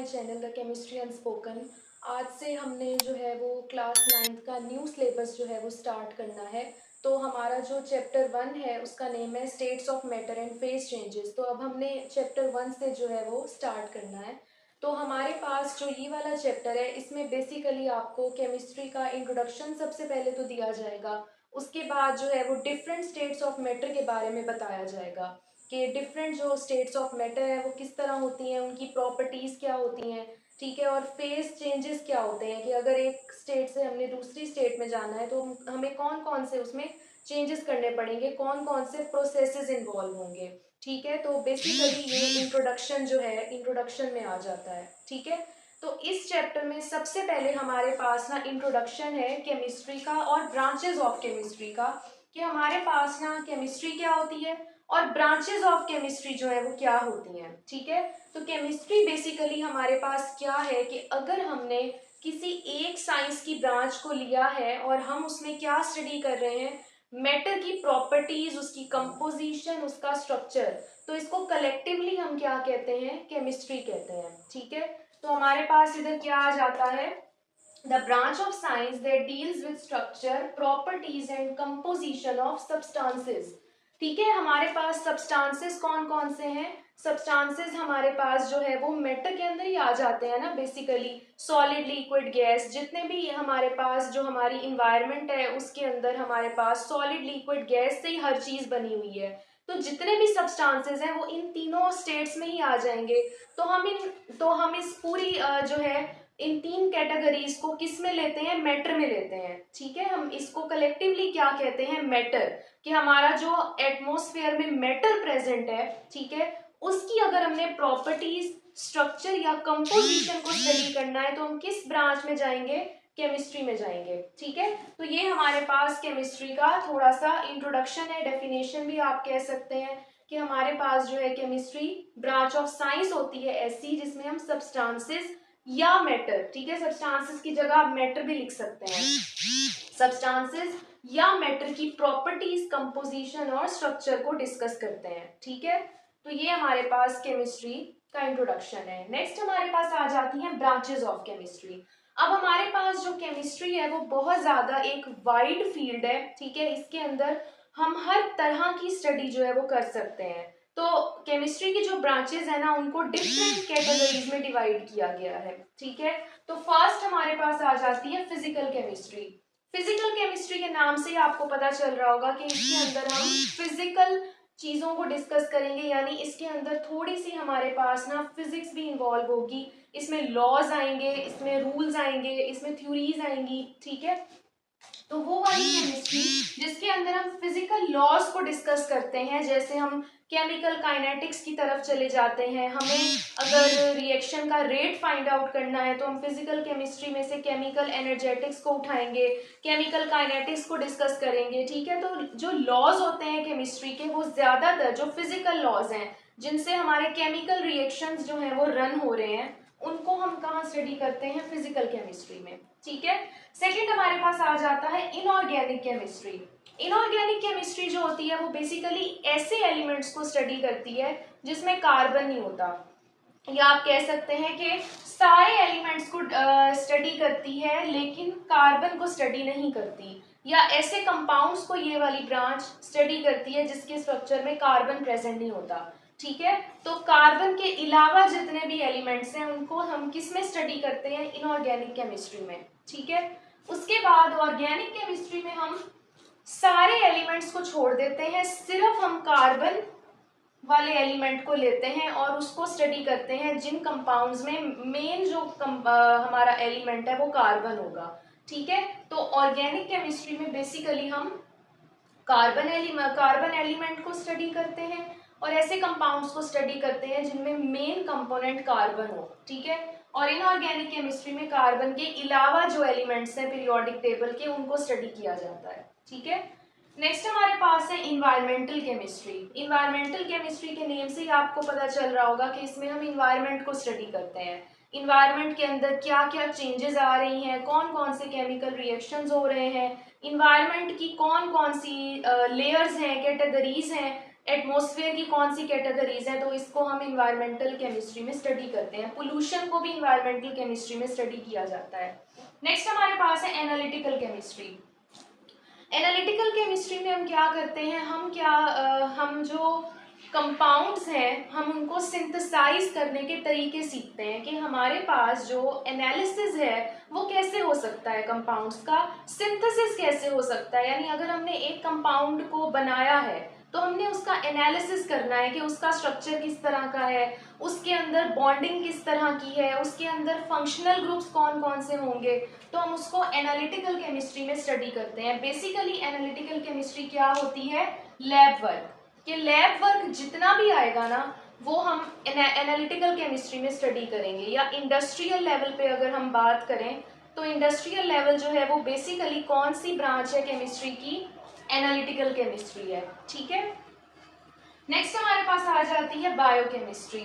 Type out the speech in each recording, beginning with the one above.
My channel the chemistry unspoken. आज से हमने जो है वो क्लास 9th का न्यू सिलेबस जो है वो स्टार्ट करना है। तो हमारा जो चैप्टर 1 है उसका नेम है states of matter and phase changes. तो अब हमने चैप्टर 1 से जो है वो स्टार्ट करना है। तो हमारे पास जो ये वाला चैप्टर है इसमें बेसिकली आपको केमिस्ट्री का इंट्रोडक्शन सबसे पहले तो दिया जाएगा। उसके बाद जो है वो डिफरेंट स्टेट्स ऑफ मैटर के बारे में बताया जाएगा कि डिफरेंट जो स्टेट्स ऑफ मैटर है वो किस तरह होती हैं, उनकी प्रॉपर्टीज़ क्या होती हैं, ठीक है। और फेज चेंजेस क्या होते हैं कि अगर एक स्टेट से हमने दूसरी स्टेट में जाना है तो हमें कौन कौन से उसमें चेंजेस करने पड़ेंगे, कौन कौन से प्रोसेसेस इन्वॉल्व होंगे, ठीक है। तो बेसिकली ये इंट्रोडक्शन जो है इंट्रोडक्शन में आ जाता है, ठीक है। तो इस चैप्टर में सबसे पहले हमारे पास ना इंट्रोडक्शन है केमिस्ट्री का और ब्रांचेस ऑफ केमिस्ट्री का, कि हमारे पास ना केमिस्ट्री क्या होती है और ब्रांचेस ऑफ केमिस्ट्री जो है वो क्या होती हैं, ठीक है। तो केमिस्ट्री बेसिकली हमारे पास क्या है कि अगर हमने किसी एक साइंस की ब्रांच को लिया है और हम उसमें क्या स्टडी कर रहे हैं, मैटर की प्रॉपर्टीज, उसकी कंपोजिशन, उसका स्ट्रक्चर, तो इसको कलेक्टिवली हम क्या कहते हैं, केमिस्ट्री कहते हैं, ठीक है। तो हमारे पास इधर क्या आ जाता है, the branch of science that deals with structure, properties and composition of substances, ठीक है। हमारे पास सब्सटेंसेस कौन कौन से हैं, सब्सटेंसेस हमारे पास जो है वो मैटर के अंदर ही आ जाते हैं ना, बेसिकली सॉलिड, लिक्विड, गैस, जितने भी हमारे पास जो हमारी इन्वायरमेंट है उसके अंदर हमारे पास सॉलिड, लिक्विड, गैस से ही हर चीज बनी हुई है। तो जितने भी सब्सटेंसेस हैं वो इन तीनों स्टेट्स में ही आ जाएंगे। तो हम इस पूरी जो है इन तीन कैटेगरीज को किस में लेते हैं, मैटर में लेते हैं, ठीक है। हम इसको कलेक्टिवली क्या कहते हैं, मैटर, कि हमारा जो एटमॉस्फेयर में मैटर प्रेजेंट है, ठीक है, उसकी अगर हमने प्रॉपर्टीज, स्ट्रक्चर या कंपोजिशन को स्टडी करना है तो हम किस ब्रांच में जाएंगे, केमिस्ट्री में जाएंगे, ठीक है। तो ये हमारे पास केमिस्ट्री का थोड़ा सा इंट्रोडक्शन है, डेफिनेशन भी आप कह सकते हैं कि हमारे पास जो है केमिस्ट्री ब्रांच ऑफ साइंस होती है ऐसी जिसमें हम सब्सटेंसेस या मैटर, ठीक है, सब्सटेंसेस की जगह आप मैटर भी लिख सकते हैं, सब्सटेंसेस या मैटर की प्रॉपर्टीज, कंपोजिशन और स्ट्रक्चर को डिस्कस करते हैं, ठीक है। तो ये हमारे पास केमिस्ट्री का इंट्रोडक्शन है। नेक्स्ट हमारे पास आ जाती है ब्रांचेस ऑफ केमिस्ट्री। अब हमारे पास जो केमिस्ट्री है वो बहुत ज्यादा एक वाइड फील्ड है, ठीक है। इसके अंदर हम हर तरह की स्टडी जो है वो कर सकते हैं। तो केमिस्ट्री की जो ब्रांचेस है ना उनको डिफरेंट कैटेगरीज में डिवाइड किया गया है, ठीक है। तो फर्स्ट हमारे पास आ जाती है फिजिकल केमिस्ट्री। फिजिकल केमिस्ट्री के नाम से ही आपको पता चल रहा होगा कि इसके अंदर हम फिजिकल चीजों को डिस्कस करेंगे, यानी इसके अंदर थोड़ी सी हमारे पास ना फिजिक्स भी इन्वॉल्व होगी, इसमें लॉज आएंगे, इसमें रूल्स आएंगे, इसमें थ्योरीज आएंगी, ठीक है। तो वो वाली केमिस्ट्री जिसके अंदर हम फिजिकल लॉज को डिस्कस करते हैं, जैसे हम केमिकल काइनेटिक्स की तरफ चले जाते हैं, हमें अगर रिएक्शन का रेट फाइंड आउट करना है तो हम फिजिकल केमिस्ट्री में से केमिकल एनर्जेटिक्स को उठाएंगे, केमिकल काइनेटिक्स को डिस्कस करेंगे, ठीक है। तो जो लॉज होते हैं केमिस्ट्री के वो ज्यादातर जो फिजिकल लॉज हैं जिनसे हमारे केमिकल रिएक्शंस जो हैं वो रन हो रहे हैं, उनको हम कहाँ स्टडी करते हैं, फिजिकल केमिस्ट्री में, ठीक है। सेकंड हमारे पास आ जाता है इनऑर्गेनिक केमिस्ट्री। इनऑर्गेनिक केमिस्ट्री जो होती है वो बेसिकली ऐसे एलिमेंट्स को स्टडी करती है जिसमें कार्बन नहीं होता, या आप कह सकते हैं कि सारे एलिमेंट्स को स्टडी करती है लेकिन कार्बन को स्टडी नहीं करती, या ऐसे कंपाउंड्स को ये वाली ब्रांच स्टडी करती है जिसके स्ट्रक्चर में कार्बन प्रेजेंट नहीं होता, ठीक है। तो कार्बन के अलावा जितने भी एलिमेंट्स हैं उनको हम किस में स्टडी करते हैं, इनऑर्गेनिक केमिस्ट्री में, ठीक है। उसके बाद ऑर्गेनिक केमिस्ट्री में हम सारे एलिमेंट्स को छोड़ देते हैं, सिर्फ हम कार्बन वाले एलिमेंट को लेते हैं और उसको स्टडी करते हैं जिन कंपाउंड्स में मेन जो हमारा एलिमेंट है वो कार्बन होगा, ठीक है। तो ऑर्गेनिक केमिस्ट्री में बेसिकली हम कार्बन एलिमेंट को स्टडी करते हैं और ऐसे कंपाउंड्स को स्टडी करते हैं जिनमें मेन कंपोनेंट कार्बन हो, ठीक है। और इनऑर्गेनिक केमिस्ट्री में कार्बन के अलावा जो एलिमेंट्स हैं पीरियोडिक टेबल के उनको स्टडी किया जाता है, ठीक है। नेक्स्ट हमारे पास है इन्वायरमेंटल केमिस्ट्री। इन्वायरमेंटल केमिस्ट्री के नेम से ही आपको पता चल रहा होगा कि इसमें हम इन्वायरमेंट को स्टडी करते हैं, इन्वायरमेंट के अंदर क्या क्या चेंजेस आ रही हैं, कौन कौन से केमिकल रिएक्शंस हो रहे हैं, इन्वायरमेंट की कौन कौन सी लेयर्स हैं, कैटेगरीज हैं, एटमॉस्फेयर की कौन सी कैटेगरीज हैं, तो इसको हम इन्वायरमेंटल केमिस्ट्री में स्टडी करते हैं। पोल्यूशन को भी इन्वायरमेंटल केमिस्ट्री में स्टडी किया जाता है। नेक्स्ट हमारे पास है एनालिटिकल केमिस्ट्री। एनालिटिकल केमिस्ट्री में हम क्या करते हैं, हम जो कंपाउंड्स हैं हम उनको सिंथेसाइज करने के तरीके सीखते हैं कि हमारे पास जो एनालिसिस है वो कैसे हो सकता है, कंपाउंड्स का सिंथेसिस कैसे हो सकता है। यानी अगर हमने एक कंपाउंड को बनाया है तो हमने उसका एनालिसिस करना है कि उसका स्ट्रक्चर किस तरह का है, उसके अंदर बॉन्डिंग किस तरह की है, उसके अंदर फंक्शनल ग्रुप्स कौन कौन से होंगे, तो हम उसको एनालिटिकल केमिस्ट्री में स्टडी करते हैं। बेसिकली एनालिटिकल केमिस्ट्री क्या होती है, लैब वर्क। कि लैब वर्क जितना भी आएगा ना वो हम एनालिटिकल केमिस्ट्री में स्टडी करेंगे। या इंडस्ट्रियल लेवल पे अगर हम बात करें तो इंडस्ट्रियल लेवल जो है वो बेसिकली कौन सी ब्रांच है केमिस्ट्री की, एनालिटिकल केमिस्ट्री है। ठीक है, नेक्स्ट हमारे पास आ जाती है बायोकेमिस्ट्री।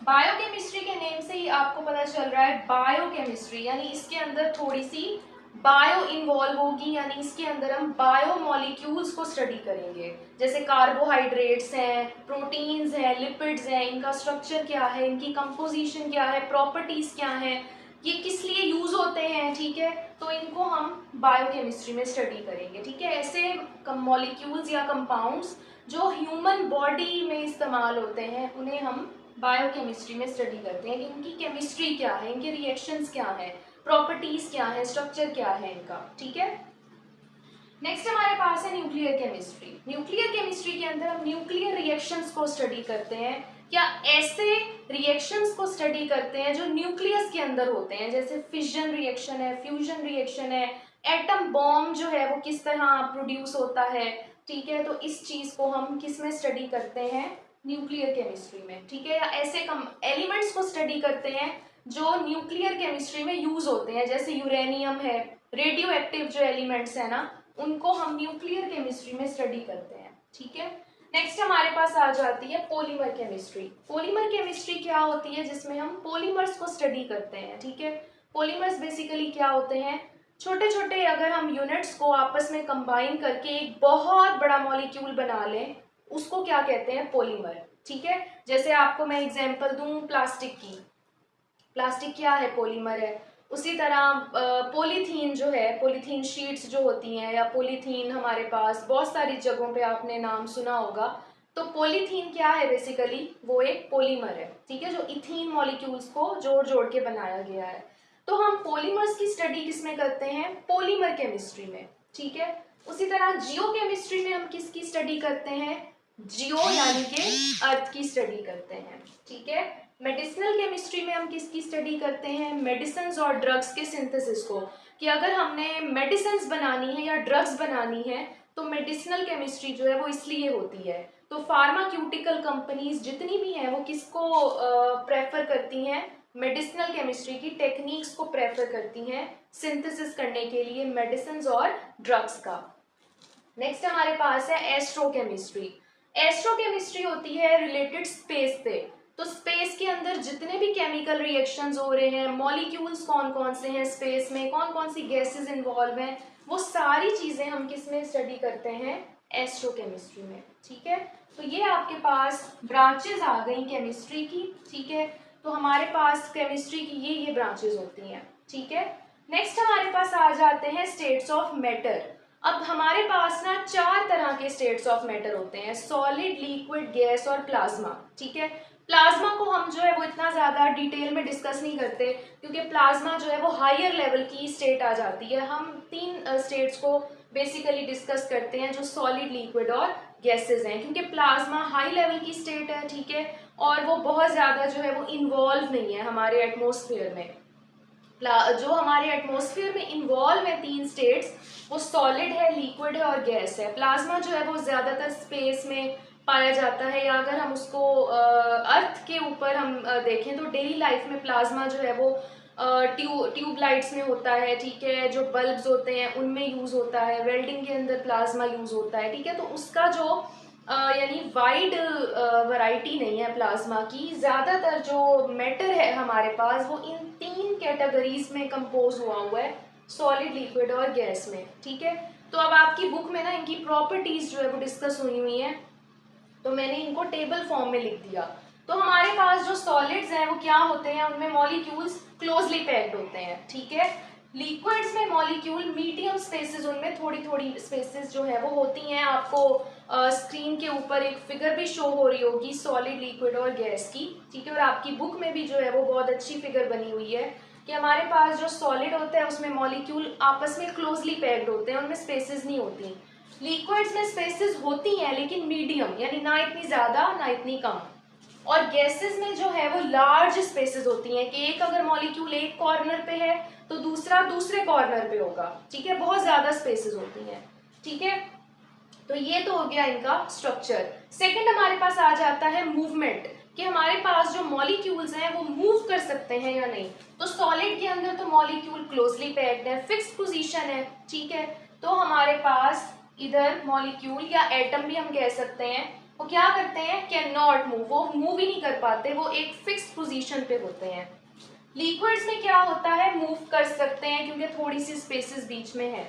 बायोकेमिस्ट्री के नेम से ही आपको पता चल रहा है बायोकेमिस्ट्री, यानी इसके अंदर थोड़ी सी बायो इन्वॉल्व होगी, यानी इसके अंदर हम बायो मॉलिक्यूल्स को स्टडी करेंगे। जैसे कार्बोहाइड्रेट्स हैं, प्रोटीन्स हैं, लिपिड्स हैं, इनका स्ट्रक्चर क्या है, इनकी कंपोजिशन क्या है, प्रॉपर्टीज क्या है, ये किस लिए यूज होते हैं। ठीक है, तो इनको हम बायोकेमिस्ट्री में स्टडी करेंगे। ठीक है, ऐसे मॉलिक्यूल्स या कंपाउंड्स जो ह्यूमन बॉडी में इस्तेमाल होते हैं उन्हें हम बायोकेमिस्ट्री में स्टडी करते हैं कि इनकी केमिस्ट्री क्या है, इनके रिएक्शंस क्या है, प्रॉपर्टीज क्या है, स्ट्रक्चर क्या है इनका। ठीक है, नेक्स्ट हमारे पास है न्यूक्लियर केमिस्ट्री। न्यूक्लियर केमिस्ट्री के अंदर हम न्यूक्लियर रिएक्शंस को स्टडी करते हैं, या ऐसे रिएक्शंस को स्टडी करते हैं जो न्यूक्लियस के अंदर होते हैं। जैसे फिजन रिएक्शन है, फ्यूजन रिएक्शन है, एटम बॉम्ब जो है वो किस तरह प्रोड्यूस होता है। ठीक है, तो इस चीज को हम किस में स्टडी करते हैं, न्यूक्लियर केमिस्ट्री में। ठीक है, या ऐसे कम एलिमेंट्स को स्टडी करते हैं जो न्यूक्लियर केमिस्ट्री में यूज होते हैं। जैसे यूरेनियम है, रेडियो एक्टिव जो एलिमेंट्स है ना उनको हम न्यूक्लियर केमिस्ट्री में स्टडी करते हैं। ठीक है, नेक्स्ट हमारे पास आ जाती है पॉलीमर केमिस्ट्री। पॉलीमर केमिस्ट्री क्या होती है, जिसमें हम पॉलीमर्स को स्टडी करते हैं। ठीक है, पॉलीमर्स बेसिकली क्या होते हैं, छोटे छोटे अगर हम यूनिट्स को आपस में कंबाइन करके एक बहुत बड़ा मॉलिक्यूल बना लें उसको क्या कहते हैं, पॉलीमर। ठीक है, जैसे आपको मैं एग्जांपल दूं प्लास्टिक की, प्लास्टिक क्या है, पॉलीमर है। उसी तरह पॉलीथीन जो है, पॉलीथीन शीट्स जो होती हैं, या पॉलीथीन हमारे पास बहुत सारी जगहों पे आपने नाम सुना होगा। तो पॉलीथीन क्या है, बेसिकली वो एक पॉलीमर है। ठीक है, जो इथीन मॉलिक्यूल्स को जोड़ जोड़ के बनाया गया है। तो हम पॉलीमर्स की स्टडी किसमें करते हैं, पॉलीमर केमिस्ट्री में। ठीक है, उसी तरह जियो केमिस्ट्री में हम किसकी स्टडी करते हैं, जियो यानी कि अर्थ की स्टडी करते हैं। ठीक है, मेडिसिनल केमिस्ट्री में हम किसकी स्टडी करते हैं, मेडिसिन्स और ड्रग्स के सिंथेसिस को। कि अगर हमने मेडिसिन्स बनानी है या ड्रग्स बनानी है तो मेडिसिनल केमिस्ट्री जो है वो इसलिए होती है। तो फार्माक्यूटिकल कंपनीज जितनी भी हैं वो किसको प्रेफर करती हैं, मेडिसिनल केमिस्ट्री की टेक्निक्स को प्रेफर करती हैं सिंथेसिस करने के लिए मेडिसिन्स और ड्रग्स का। नेक्स्ट हमारे पास है एस्ट्रोकेमिस्ट्री। एस्ट्रोकेमिस्ट्री होती है रिलेटेड स्पेस से। तो स्पेस के अंदर जितने भी केमिकल रिएक्शंस हो रहे हैं, मॉलिक्यूल्स कौन कौन से हैं स्पेस में, कौन कौन सी गैसेस इन्वॉल्व हैं, वो सारी चीजें हम किस में स्टडी करते हैं, एस्ट्रोकेमिस्ट्री में। ठीक है, तो ये आपके पास ब्रांचेस आ गई केमिस्ट्री की। ठीक है, तो हमारे पास केमिस्ट्री की ये ब्रांचेस होती हैं। ठीक है, नेक्स्ट हमारे पास आ जाते हैं स्टेट्स ऑफ मैटर। अब हमारे पास ना 4 तरह के स्टेट्स ऑफ मैटर होते हैं, सॉलिड, लिक्विड, गैस और प्लाज्मा। ठीक है, प्लाज्मा को हम जो है वो इतना ज़्यादा डिटेल में डिस्कस नहीं करते क्योंकि प्लाज्मा जो है वो हायर लेवल की स्टेट आ जाती है। हम 3 स्टेट्स को बेसिकली डिस्कस करते हैं जो सॉलिड, लिक्विड और गैसेस हैं, क्योंकि प्लाज्मा हाई लेवल की स्टेट है। ठीक है, और वो बहुत ज़्यादा जो है वो इन्वॉल्व नहीं है हमारे एटमॉस्फेयर में। जो हमारे एटमॉस्फेयर में इन्वॉल्व है 3 स्टेट्स, वो सॉलिड है, लिक्विड है और गैस है। प्लाज्मा जो है वो ज़्यादातर स्पेस में पाया जाता है, या अगर हम उसको अर्थ के ऊपर हम देखें तो डेली लाइफ में प्लाज्मा जो है वो ट्यूब लाइट्स में होता है। ठीक है, जो बल्ब्स होते हैं उनमें यूज़ होता है, वेल्डिंग के अंदर प्लाज्मा यूज़ होता है। ठीक है, तो उसका जो यानी वाइड वैरायटी नहीं है प्लाज्मा की। ज़्यादातर जो मैटर है हमारे पास वो इन 3 कैटेगरीज में कंपोज हुआ है, सॉलिड, लिक्विड और गैस में। ठीक है, तो अब आपकी बुक में ना इनकी प्रॉपर्टीज जो है वो डिस्कस हुई है। तो मैंने इनको टेबल फॉर्म में लिख दिया। तो हमारे पास जो सॉलिड्स हैं वो क्या होते हैं, उनमें मॉलिक्यूल्स क्लोजली पैक्ड होते हैं, ठीक है। लिक्विड्स में मॉलिक्यूल मीडियम स्पेसेस, उनमें थोड़ी थोड़ी स्पेसेस जो है वो होती हैं। आपको स्क्रीन के ऊपर एक फिगर भी शो हो रही होगी सॉलिड, लिक्विड और गैस की, ठीक है। और आपकी बुक में भी जो है वो बहुत अच्छी फिगर बनी हुई है कि हमारे पास जो सॉलिड होता है उसमें मॉलिक्यूल आपस में क्लोजली पैक्ड होते हैं, उनमें स्पेसेस नहीं होती। लिक्विड्स में स्पेसेस होती हैं लेकिन मीडियम, यानी ना इतनी ज्यादा ना इतनी कम। और गैसेस में जो है वो लार्ज स्पेसेस होती हैं कि एक अगर मॉलिक्यूल एक कॉर्नर पे है तो दूसरा दूसरे कॉर्नर पे होगा, ठीक है। बहुत ज्यादा स्पेसेस होती हैं, ठीक है। तो ये तो हो गया इनका स्ट्रक्चर। सेकंड हमारे पास आ जाता है मूवमेंट, कि हमारे पास जो मॉलिक्यूल्स हैं वो मूव कर सकते हैं या नहीं। तो सॉलिड के अंदर तो मॉलिक्यूल क्लोजली पैक्ड है, फिक्स्ड पोजीशन है, ठीक है। तो हमारे पास इधर मॉलिक्यूल या एटम भी हम कह सकते हैं, वो क्या करते हैं, कैन नॉट मूव, वो मूव ही नहीं कर पाते, वो एक फिक्स्ड पोजीशन पे होते हैं। लिक्विड्स में क्या होता है, मूव कर सकते हैं क्योंकि थोड़ी सी स्पेसेस बीच में है।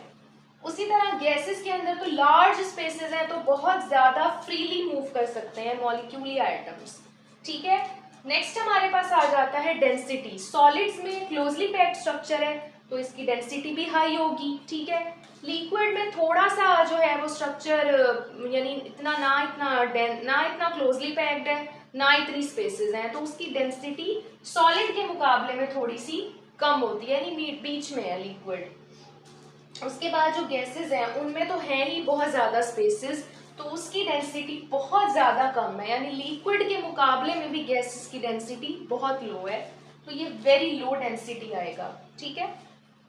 उसी तरह गैसेस के अंदर तो लार्ज स्पेसेस हैं तो बहुत ज्यादा फ्रीली मूव कर सकते हैं मॉलिक्यूल या एटम्स, ठीक है। नेक्स्ट हमारे पास आ जाता है डेंसिटी। सॉलिड्स में क्लोजली पैक्ड स्ट्रक्चर है तो इसकी डेंसिटी भी हाई होगी, ठीक है। लिक्विड में थोड़ा सा जो है वो स्ट्रक्चर, यानी इतना ना इतना क्लोजली पैक्ड है, ना इतनी स्पेसेस हैं, तो उसकी डेंसिटी सॉलिड के मुकाबले में थोड़ी सी कम होती है, यानी बीच में है लिक्विड। उसके बाद जो गैसेस हैं उनमें तो है ही बहुत ज़्यादा स्पेसेस, तो उसकी डेंसिटी बहुत ज़्यादा कम है, यानी लिक्विड के मुकाबले में भी गैसेस की डेंसिटी बहुत लो है, तो ये वेरी लो डेंसिटी आएगा, ठीक है।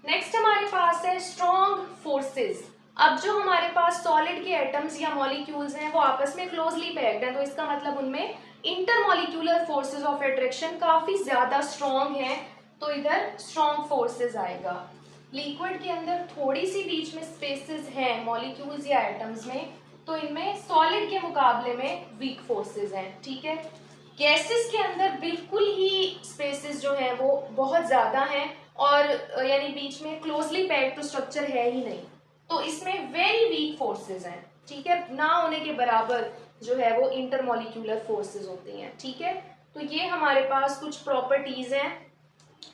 नेक्स्ट हमारे पास है स्ट्रॉन्ग फोर्सेस। अब जो हमारे पास सॉलिड के एटम्स या मॉलिक्यूल्स हैं वो आपस में क्लोजली पैक्ड हैं, तो इसका मतलब उनमें इंटरमॉलिक्यूलर फोर्सेस ऑफ अट्रैक्शन काफी ज्यादा स्ट्रॉन्ग हैं, तो इधर स्ट्रॉन्ग फोर्सेस आएगा। लिक्विड के अंदर थोड़ी सी बीच में स्पेसेस हैं मॉलिक्यूल्स या एटम्स में, तो इनमें सॉलिड के मुकाबले में वीक फोर्सेस हैं, ठीक है। गैसेस के अंदर बिल्कुल ही स्पेसेस जो हैं वो बहुत ज़्यादा हैं और यानी बीच में क्लोजली पैक्ड तो स्ट्रक्चर है ही नहीं, तो इसमें वेरी वीक फोर्सेस हैं, ठीक है। ना होने के बराबर जो है वो इंटरमॉलिक्यूलर फोर्सेस होती हैं, ठीक है। तो ये हमारे पास कुछ प्रॉपर्टीज हैं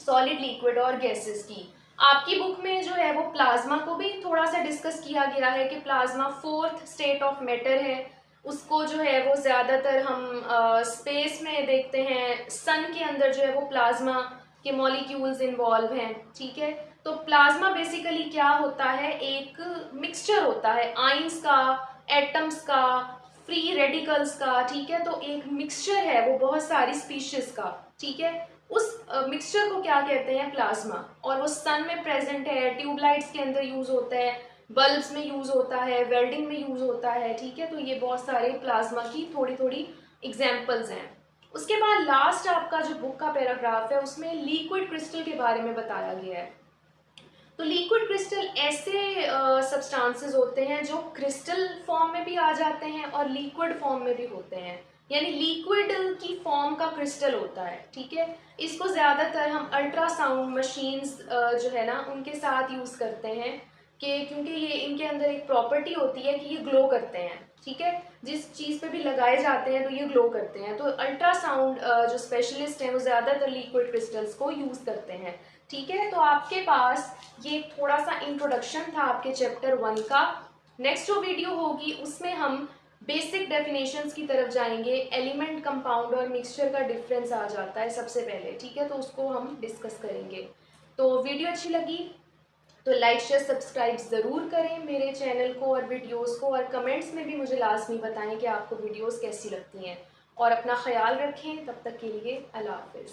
सॉलिड, लिक्विड और गैसेस की। आपकी बुक में जो है वो प्लाज्मा को भी थोड़ा सा डिस्कस किया गया है कि plasma fourth state of matter है। उसको जो है वो ज़्यादातर हम स्पेस में देखते हैं, सन के अंदर जो है वो प्लाज्मा के मॉलिक्यूल्स इन्वॉल्व हैं, ठीक है। तो प्लाज्मा बेसिकली क्या होता है, एक मिक्सचर होता है आयंस का, एटम्स का, फ्री रेडिकल्स का, ठीक है। तो एक मिक्सचर है वो बहुत सारी स्पीशीज का, ठीक है। उस मिक्सचर को क्या कहते हैं, प्लाज्मा। और वो सन में प्रेजेंट है, ट्यूबलाइट्स के अंदर यूज होता है, बल्ब्स में यूज होता है, वेल्डिंग में यूज होता है, ठीक है। तो ये बहुत सारे प्लाज्मा की थोड़ी थोड़ी एग्जाम्पल्स हैं। उसके बाद लास्ट आपका जो बुक का पैराग्राफ है उसमें लिक्विड क्रिस्टल के बारे में बताया गया है। तो लिक्विड क्रिस्टल ऐसे सब्सटेंसेस होते हैं जो क्रिस्टल फॉर्म में भी आ जाते हैं और लिक्विड फॉर्म में भी होते हैं, यानी लिक्विड की फॉर्म का क्रिस्टल होता है, ठीक है। इसको ज़्यादातर हम अल्ट्रासाउंड मशीन्स जो है ना उनके साथ यूज़ करते हैं कि क्योंकि ये इनके अंदर एक प्रॉपर्टी होती है कि ये ग्लो करते हैं, ठीक है। जिस चीज़ पे भी लगाए जाते हैं तो ये ग्लो करते हैं, तो अल्ट्रासाउंड जो स्पेशलिस्ट हैं वो ज़्यादातर लिक्विड क्रिस्टल्स को यूज़ करते हैं, ठीक है। तो आपके पास ये थोड़ा सा इंट्रोडक्शन था आपके चैप्टर 1 का। नेक्स्ट जो वीडियो होगी उसमें हम बेसिक डेफिनेशंस की तरफ जाएंगे। एलिमेंट, कंपाउंड और मिक्सचर का डिफरेंस आ जाता है सबसे पहले, ठीक है। तो उसको हम डिस्कस करेंगे। तो वीडियो अच्छी लगी तो लाइक शेयर सब्सक्राइब ज़रूर करें मेरे चैनल को और वीडियोस को, और कमेंट्स में भी मुझे लाजमी बताएं कि आपको वीडियोस कैसी लगती हैं। और अपना ख्याल रखें, तब तक के लिए अल्लाह हाफिज़।